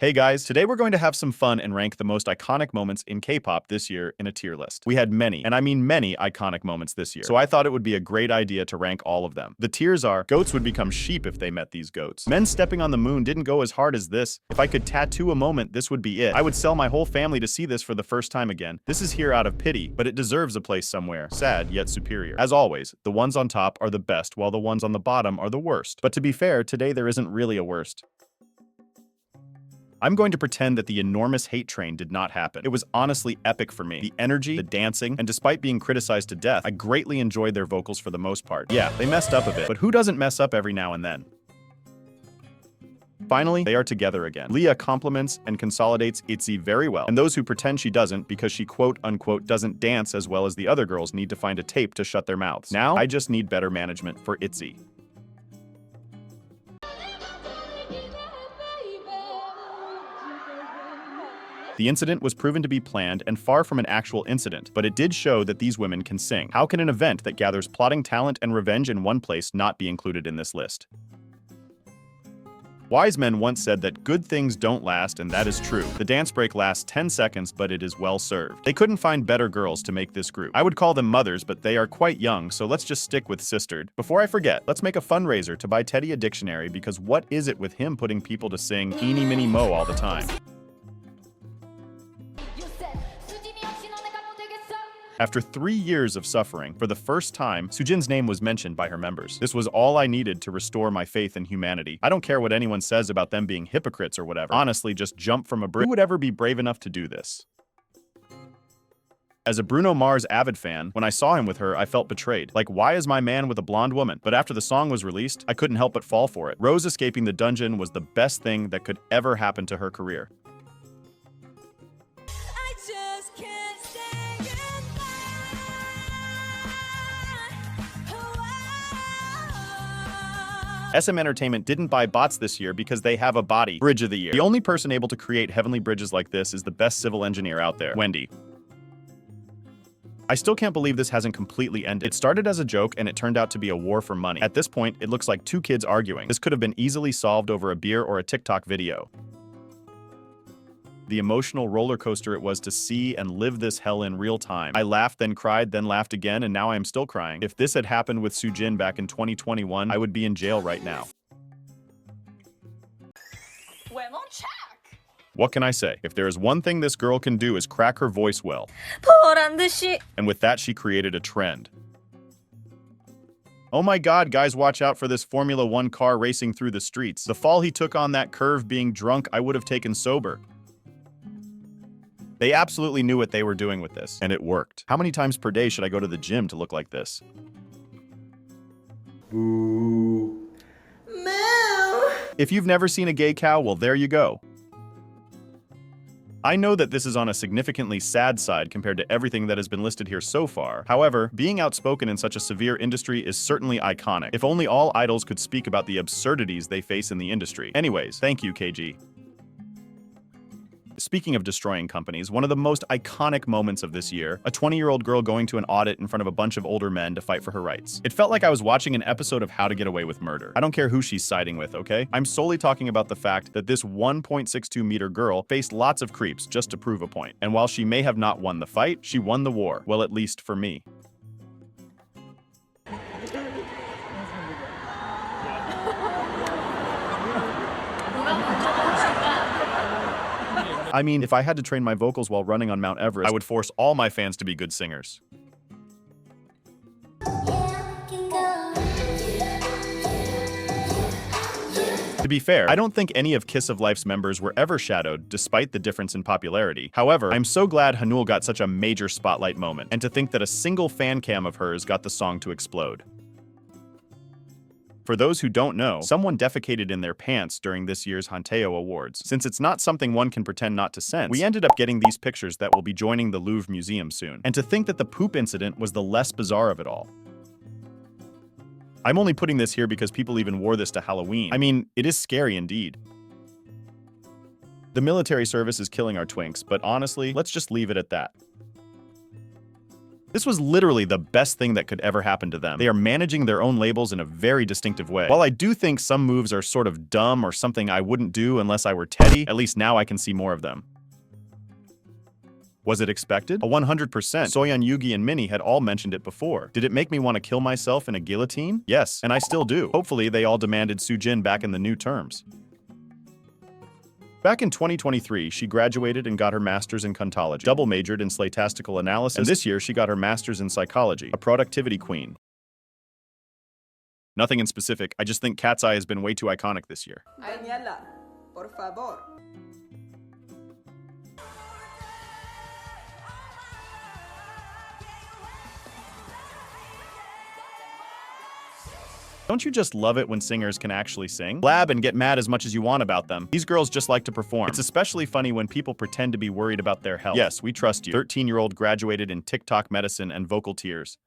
Hey guys, today we're going to have some fun and rank the most iconic moments in K-pop this year in a tier list. We had many, and I mean many iconic moments this year, so I thought it would be a great idea to rank all of them. The tiers are: goats would become sheep if they met these goats. Men stepping on the moon didn't go as hard as this. If I could tattoo a moment, this would be it. I would sell my whole family to see this for the first time again. This is here out of pity, but it deserves a place somewhere. Sad, yet superior. As always, the ones on top are the best, while the ones on the bottom are the worst. But to be fair, today there isn't really a worst. I'm going to pretend that the enormous hate train did not happen. It was honestly epic for me. The energy, the dancing, and despite being criticized to death, I greatly enjoyed their vocals for the most part. Yeah, they messed up a bit, but who doesn't mess up every now and then? Finally, they are together again. Leah compliments and consolidates Itzy very well, and those who pretend she doesn't because she quote-unquote doesn't dance as well as the other girls need to find a tape to shut their mouths. Now, I just need better management for Itzy. The incident was proven to be planned and far from an actual incident, but it did show that these women can sing. How can an event that gathers plotting talent and revenge in one place not be included in this list? Wise men once said that good things don't last, and that is true. The dance break lasts 10 seconds, but it is well served. They couldn't find better girls to make this group. I would call them mothers, but they are quite young, so let's just stick with sistered. Before I forget, let's make a fundraiser to buy Teddy a dictionary, because what is it with him putting people to sing eeny miny mo all the time? After 3 years of suffering, for the first time, Seujin's name was mentioned by her members. This was all I needed to restore my faith in humanity. I don't care what anyone says about them being hypocrites or whatever. Honestly, just jump from a bridge. Who would ever be brave enough to do this? As a Bruno Mars avid fan, when I saw him with her, I felt betrayed. Like, why is my man with a blonde woman? But after the song was released, I couldn't help but fall for it. Rose escaping the dungeon was the best thing that could ever happen to her career. SM Entertainment didn't buy bots this year because they have a body. Bridge of the year. The only person able to create heavenly bridges like this is the best civil engineer out there, Wendy. I still can't believe this hasn't completely ended. It started as a joke and it turned out to be a war for money. At this point, it looks like two kids arguing. This could have been easily solved over a beer or a TikTok video. The emotional roller coaster it was to see and live this hell in real time. I laughed, then cried, then laughed again, and now I am still crying. If this had happened with Seujin back in 2021, I would be in jail right now. What can I say? If there is one thing this girl can do is crack her voice well. And with that, she created a trend. Oh my god, guys, watch out for this Formula 1 car racing through the streets. The fall he took on that curve being drunk, I would have taken sober. They absolutely knew what they were doing with this, and it worked. How many times per day should I go to the gym to look like this? Boo. Moo. If you've never seen a gay cow, well, there you go. I know that this is on a significantly sad side compared to everything that has been listed here so far. However, being outspoken in such a severe industry is certainly iconic. If only all idols could speak about the absurdities they face in the industry. Anyways, thank you, KG. Speaking of destroying companies, one of the most iconic moments of this year, a 20-year-old girl going to an audit in front of a bunch of older men to fight for her rights. It felt like I was watching an episode of How to Get Away with Murder. I don't care who she's siding with, okay? I'm solely talking about the fact that this 1.62-meter girl faced lots of creeps just to prove a point. And while she may have not won the fight, she won the war. Well, at least for me. I mean, if I had to train my vocals while running on Mount Everest, I would force all my fans to be good singers. To be fair, I don't think any of Kiss of Life's members were ever shadowed, despite the difference in popularity. However, I'm so glad Haneul got such a major spotlight moment, and to think that a single fan cam of hers got the song to explode. For those who don't know, someone defecated in their pants during this year's Haneul Awards. Since it's not something one can pretend not to sense, we ended up getting these pictures that will be joining the Louvre Museum soon. And to think that the poop incident was the less bizarre of it all. I'm only putting this here because people even wore this to Halloween. I mean, it is scary indeed. The military service is killing our twinks, but honestly, let's just leave it at that. This was literally the best thing that could ever happen to them. They are managing their own labels in a very distinctive way. While I do think some moves are sort of dumb or something I wouldn't do unless I were Teddy, at least now I can see more of them. Was it expected? 100%. Seughan, Yuqi, and Minnie had all mentioned it before. Did it make me want to kill myself in a guillotine? Yes, and I still do. Hopefully they all demanded seughan back in the new terms. Back in 2023, she graduated and got her master's in cuntology, double majored in statistical analysis, and this year she got her master's in psychology, a productivity queen. Nothing in specific, I just think Cat's Eye has been way too iconic this year. Añala, por favor. Don't you just love it when singers can actually sing? Blab and get mad as much as you want about them. These girls just like to perform. It's especially funny when people pretend to be worried about their health. Yes, we trust you. 13-year-old graduated in TikTok medicine and vocal tears.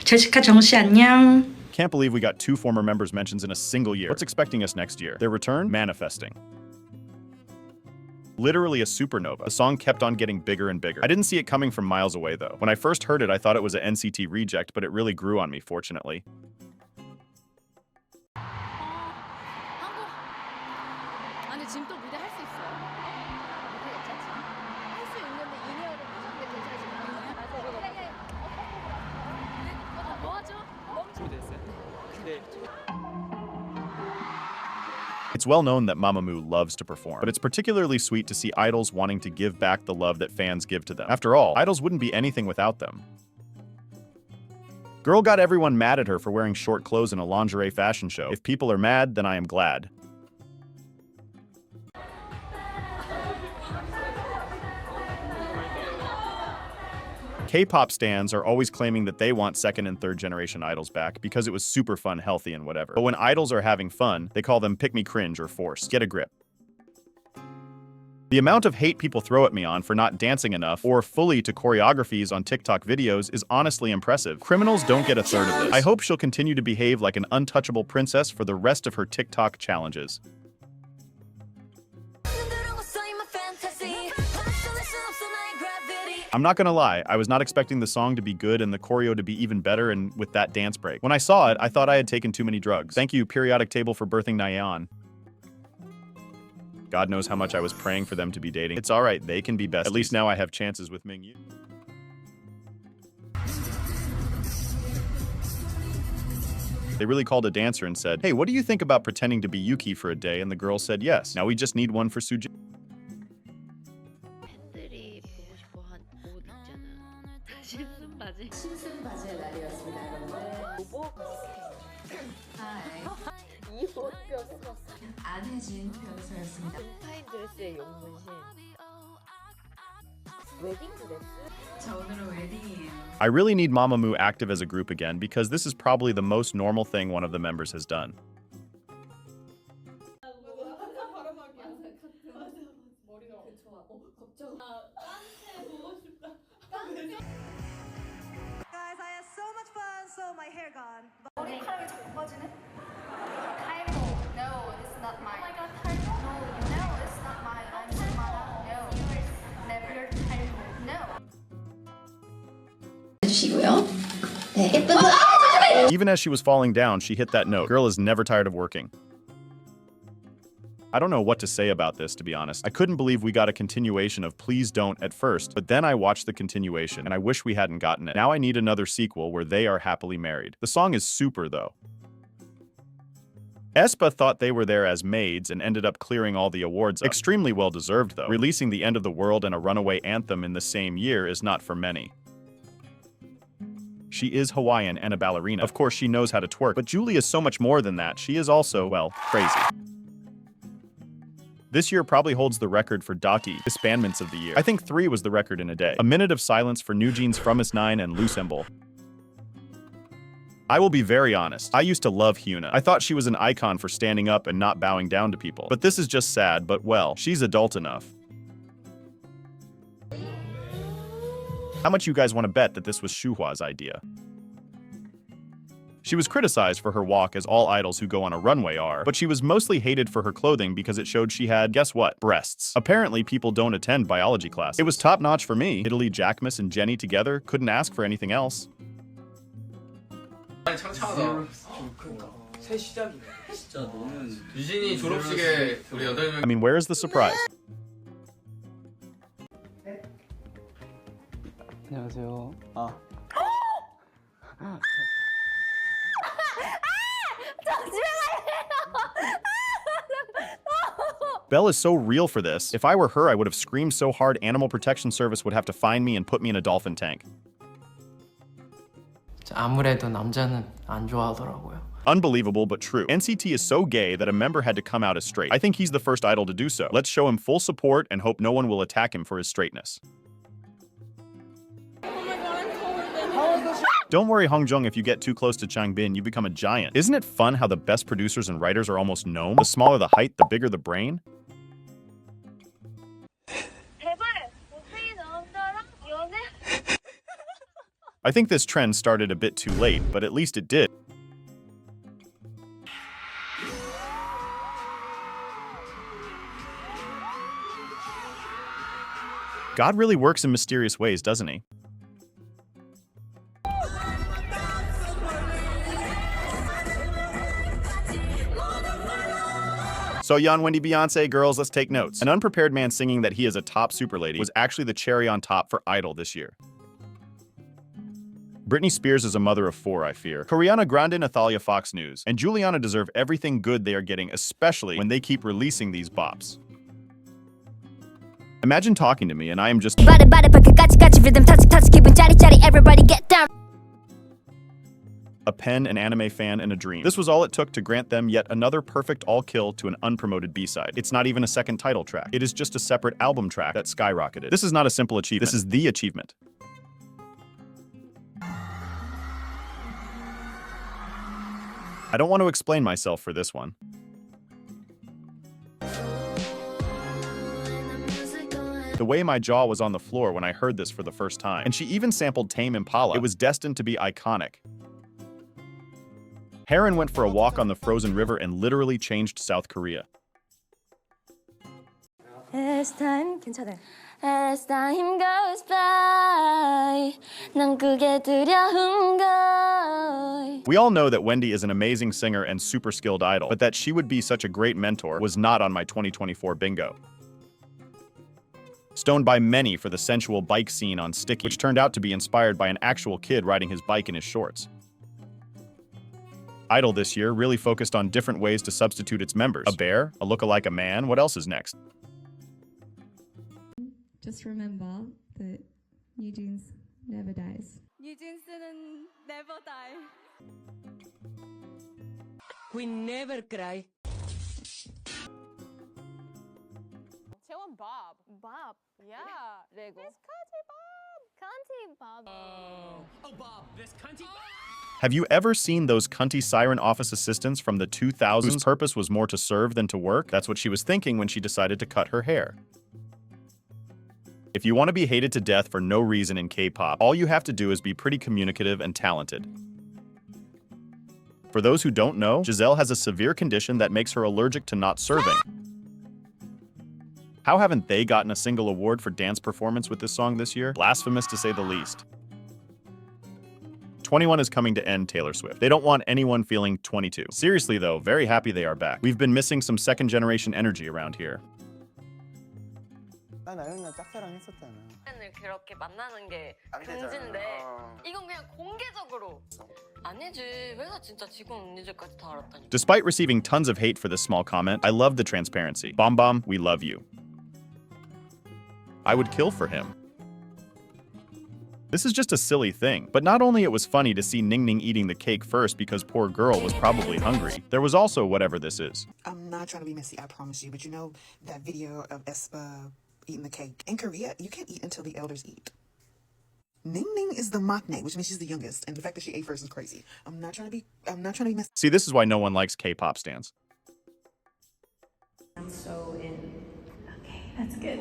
제시카 정씨 안녕. Can't believe we got 2 former members' mentions in a single year. What's expecting us next year? Their return? Manifesting. Literally a supernova. The song kept on getting bigger and bigger. I didn't see it coming from miles away though. When I first heard it, I thought it was an NCT reject, but it really grew on me, fortunately. 아니 지금 또 무대 할 수 있어요? 무대 괜찮지? 할 수 있는데 이니어를 무대 괜찮지? 뭐 하죠? 멈춰. 네. It's well known that Mamamoo loves to perform, but it's particularly sweet to see idols wanting to give back the love that fans give to them. After all, idols wouldn't be anything without them. Girl got everyone mad at her for wearing short clothes in a lingerie fashion show. If people are mad, then I am glad. K-pop stans are always claiming that they want second and third generation idols back because it was super fun, healthy, and whatever. But when idols are having fun, they call them pick me cringe or forced. Get a grip. The amount of hate people throw at me on for not dancing enough or fully to choreographies on TikTok videos is honestly impressive. Criminals don't get a third of this. I hope she'll continue to behave like an untouchable princess for the rest of her TikTok challenges. I'm not gonna lie, I was not expecting the song to be good and the choreo to be even better, and with that dance break. When I saw it, I thought I had taken too many drugs. Thank you, periodic table, for birthing Nayeon. God knows how much I was praying for them to be dating. It's alright, they can be besties. At least now I have chances with Mingyu. They really called a dancer and said, "Hey, what do you think about pretending to be Yuqi for a day?" And the girl said yes. Now we just need one for seughan. 신슨 바지의 날이었습니다, 여러분. 안혜진 변호사였습니다. 타임 드레스의 용문신. 웨딩 드레스? 자, 오늘은 웨딩이에요. I really need Mamamoo active as a group again because this is probably the most normal thing one of the members has done. Guys, I had so much fun, so my hair gone. 머리카락이 자꾸 빠지네? 타이밍. No, this is not mine. Oh my god, 타이밍. No, this is not mine. I'm Samara. No, never 타이밍. No. 해주시고요. 네, 예쁜 Even as she was falling down, she hit that note. Girl is never tired of working. I don't know what to say about this, to be honest. I couldn't believe we got a continuation of Please Don't at first, but then I watched the continuation, and I wish we hadn't gotten it. Now I need another sequel where they are happily married. The song is super, though. aespa thought they were there as maids and ended up clearing all the awards up. Extremely well-deserved, though. Releasing The End of the World and a runaway anthem in the same year is not for many. She is Hawaiian and a ballerina. Of course, she knows how to twerk, but Julie is so much more than that. She is also, well, crazy. This year probably holds the record for Daki disbandments of the year. I think 3 was the record in a day. A minute of silence for NewJeans' Fromis 9 and Lucemble. I will be very honest. I used to love Hyuna. I thought she was an icon for standing up and not bowing down to people. But this is just sad, but well, she's adult enough. How much you guys want to bet that this was Shuhwa's idea? She was criticized for her walk, as all idols who go on a runway are, but she was mostly hated for her clothing because it showed she had, guess what, breasts. Apparently, people don't attend biology class. It was top-notch for me. Italy, Jackmus, and Jenny together, couldn't ask for anything else. 유진이 졸업식에 우리 8명 I mean, where is the surprise? 안녕하세요. Belle is so real for this. If I were her, I would have screamed so hard Animal Protection Service would have to find me and put me in a dolphin tank. 아무래도 남자는 안 좋아하더라고요. Unbelievable, but true. NCT is so gay that a member had to come out as straight. I think he's the first idol to do so. Let's show him full support and hope no one will attack him for his straightness. Don't worry, Hongjung, if you get too close to Changbin, you become a giant. Isn't it fun how the best producers and writers are almost gnomes? The smaller the height, the bigger the brain? I think this trend started a bit too late, but at least it did. God really works in mysterious ways, doesn't he? Seughan, Wendy, Beyonce, girls, let's take notes. An unprepared man singing that he is a top super lady was actually the cherry on top for Idol this year. Britney Spears is a mother of 4, I fear. Ariana Grande, Natalia, Fox News, and Juliana deserve everything good they are getting, especially when they keep releasing these bops. Imagine talking to me and I am just a pen, an anime fan, and a dream. This was all it took to grant them yet another perfect all-kill to an unpromoted B-side. It's not even a second title track. It is just a separate album track that skyrocketed. This is not a simple achievement. This is the achievement. I don't want to explain myself for this one. The way my jaw was on the floor when I heard this for the first time. And she even sampled Tame Impala. It was destined to be iconic. Heron went for a walk on the frozen river and literally changed South Korea. As time 괜찮아. As time goes by, 난 그게 두려운 걸. We all know that Wendy is an amazing singer and super skilled idol, but that she would be such a great mentor was not on my 2024 bingo. Stoned by many for the sensual bike scene on Sticky, which turned out to be inspired by an actual kid riding his bike in his shorts. Idol this year really focused on different ways to substitute its members. A bear, a lookalike a man, what else is next? Just remember that New Jeans never dies. New Jeans는 never die. We never cry. 채원 Bob. Bob. Yeah. Lego. This cunty Bob. Oh, Bob, this cunty. Have you ever seen those cunty siren office assistants from the 2000s whose purpose was more to serve than to work? That's what she was thinking when she decided to cut her hair. If you want to be hated to death for no reason in K-pop, all you have to do is be pretty communicative and talented. For those who don't know, Giselle has a severe condition that makes her allergic to not serving. How haven't they gotten a single award for dance performance with this song this year? Blasphemous to say the least. 21 is coming to end Taylor Swift. They don't want anyone feeling 22. Seriously though, very happy they are back. We've been missing some second generation energy around here. 나 나연이랑 짝사랑 했었잖아. 그렇게 만나는 게 금지인데 이건 그냥 공개적으로 아니지. 왜가 진짜 직원 언니들까지 다 알았다니. Despite receiving tons of hate for this small comment, I love the transparency. Bambam, we love you. I would kill for him. This is just a silly thing, but not only it was funny to see Ning Ning eating the cake first because poor girl was probably hungry, there was also whatever this is. I'm not trying to be messy, I promise you, but you know that video of aespa eating the cake? In Korea, you can't eat until the elders eat. Ning Ning is the maknae, which means she's the youngest, and the fact that she ate first is crazy. I'm not trying to be messy. See, this is why no one likes K-pop stans. I'm so in. Okay, that's good.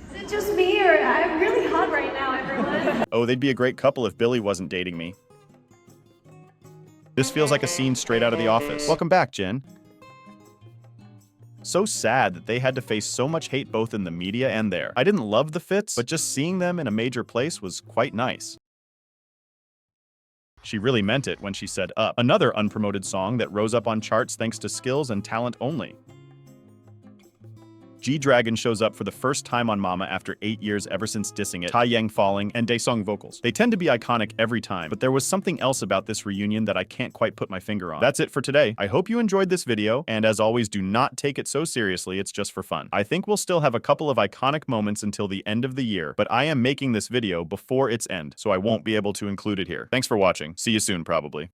Is it just me or I'm really hot right now, everyone? Oh, they'd be a great couple if Billy wasn't dating me. This feels like a scene straight out of The Office. Welcome back, Jin. So sad that they had to face so much hate both in the media and there. I didn't love the fits, but just seeing them in a major place was quite nice. She really meant it when she said Up, another unpromoted song that rose up on charts thanks to skills and talent only. G-Dragon shows up for the first time on Mama after 8 years ever since dissing it, Taeyang falling, and Daesung vocals. They tend to be iconic every time, but there was something else about this reunion that I can't quite put my finger on. That's it for today. I hope you enjoyed this video, and as always, do not take it so seriously, it's just for fun. I think we'll still have a couple of iconic moments until the end of the year, but I am making this video before its end, so I won't be able to include it here. Thanks for watching. See you soon, probably.